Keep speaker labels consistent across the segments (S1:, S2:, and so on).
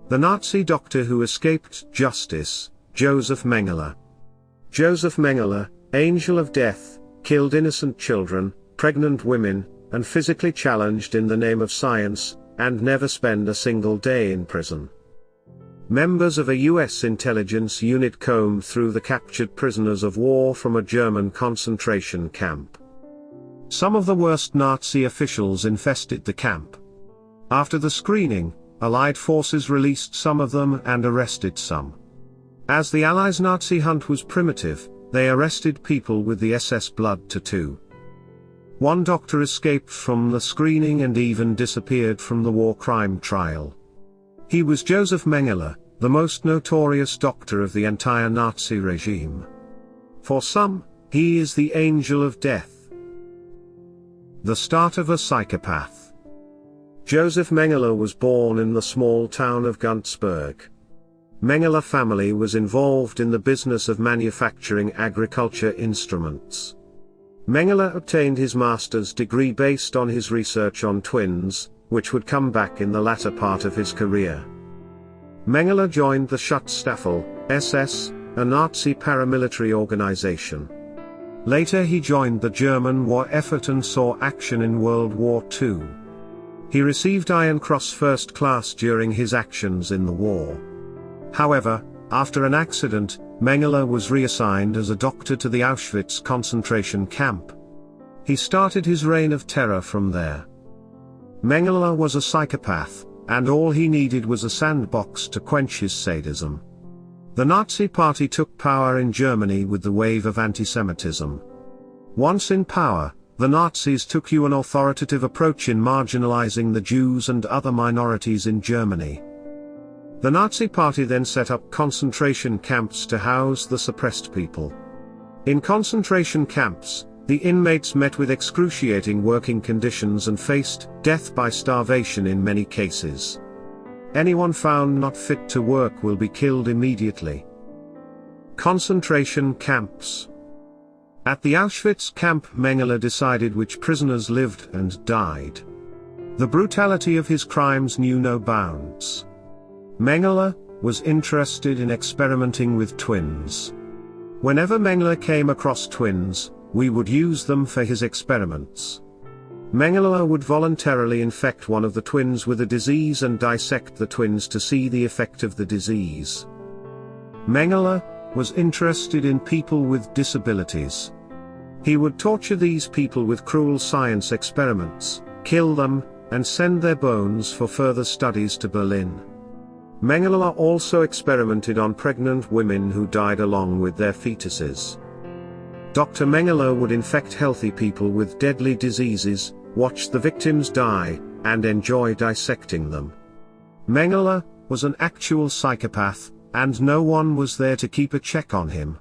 S1: The Nazi doctor who escaped justice, Josef Mengele. Josef Mengele, angel of death, killed innocent children, pregnant women, and physically challenged in the name of science, and never spent a single day in prison. Members of a US intelligence unit combed through the captured prisoners of war from a German concentration camp. Some of the worst Nazi officials infested the camp. After the screening, Allied forces released some of them and arrested some. As the Allies' Nazi hunt was primitive, they arrested people with the SS blood tattoo. One doctor escaped from the screening and even disappeared from the war crime trial. He was Josef Mengele, the most notorious doctor of the entire Nazi regime. For some, he is the angel of death. The start of a psychopath. Josef Mengele was born in the small town of Günzburg. Mengele family was involved in the business of manufacturing agriculture instruments. Mengele obtained his master's degree based on his research on twins, which would come back in the latter part of his career. Mengele joined the Schutzstaffel, SS, a Nazi paramilitary organization. Later he joined the German war effort and saw action in World War II. He received Iron Cross First Class during his actions in the war. However, after an accident, Mengele was reassigned as a doctor to the Auschwitz concentration camp. He started his reign of terror from there. Mengele was a psychopath, and all he needed was a sandbox to quench his sadism. The Nazi Party took power in Germany with the wave of anti-Semitism. Once in power, the Nazis took an authoritative approach in marginalizing the Jews and other minorities in Germany. The Nazi Party then set up concentration camps to house the suppressed people. In concentration camps, the inmates met with excruciating working conditions and faced death by starvation in many cases. Anyone found not fit to work will be killed immediately. Concentration camps. At the Auschwitz camp, Mengele decided which prisoners lived and died. The brutality of his crimes knew no bounds. Mengele was interested in experimenting with twins. Whenever Mengele came across twins, we would use them for his experiments. Mengele would voluntarily infect one of the twins with a disease and dissect the twins to see the effect of the disease. Mengele was interested in people with disabilities. He would torture these people with cruel science experiments, kill them, and send their bones for further studies to Berlin. Mengele also experimented on pregnant women who died along with their fetuses. Dr. Mengele would infect healthy people with deadly diseases, watch the victims die, and enjoy dissecting them. Mengele was an actual psychopath, and no one was there to keep a check on him.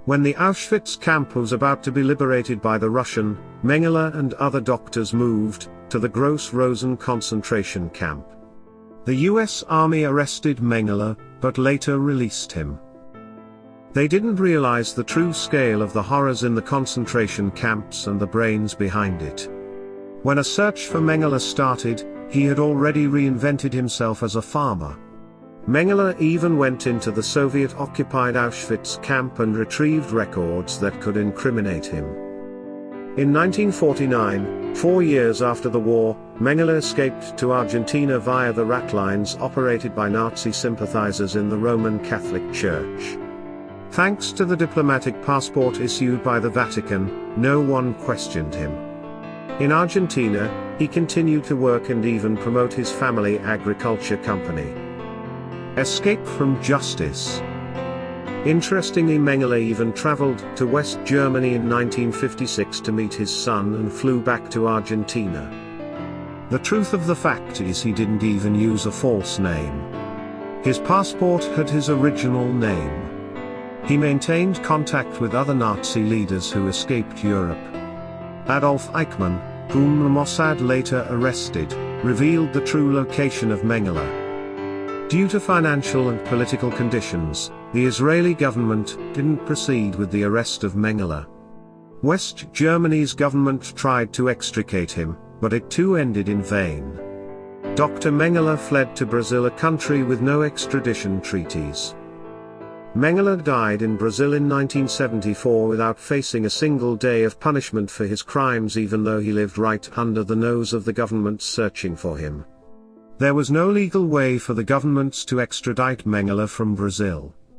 S1: When the Auschwitz camp was about to be liberated by the Russian, Mengele and other doctors moved to the Gross-Rosen concentration camp. The US Army arrested Mengele, but later released him. They didn't realize the true scale of the horrors in the concentration camps and the brains behind it. When a search for Mengele started, he had already reinvented himself as a farmer. Mengele even went into the Soviet-occupied Auschwitz camp and retrieved records that could incriminate him. In 1949, 4 years after the war, Mengele escaped to Argentina via the ratlines operated by Nazi sympathizers in the Roman Catholic Church. Thanks to the diplomatic passport issued by the Vatican, no one questioned him. In Argentina, he continued to work and even promote his family agriculture company. Escape from justice. Interestingly, Mengele even traveled to West Germany in 1956 to meet his son and flew back to Argentina. The truth of the fact is he didn't even use a false name. His passport had his original name. He maintained contact with other Nazi leaders who escaped Europe. Adolf Eichmann, whom the Mossad later arrested, revealed the true location of Mengele. Due to financial and political conditions, the Israeli government didn't proceed with the arrest of Mengele. West Germany's government tried to extricate him, but it too ended in vain. Dr. Mengele fled to Brazil, a country with no extradition treaties. Mengele died in Brazil in 1974 without facing a single day of punishment for his crimes, even though he lived right under the nose of the government searching for him. There was no legal way for the governments to extradite Mengele from Brazil.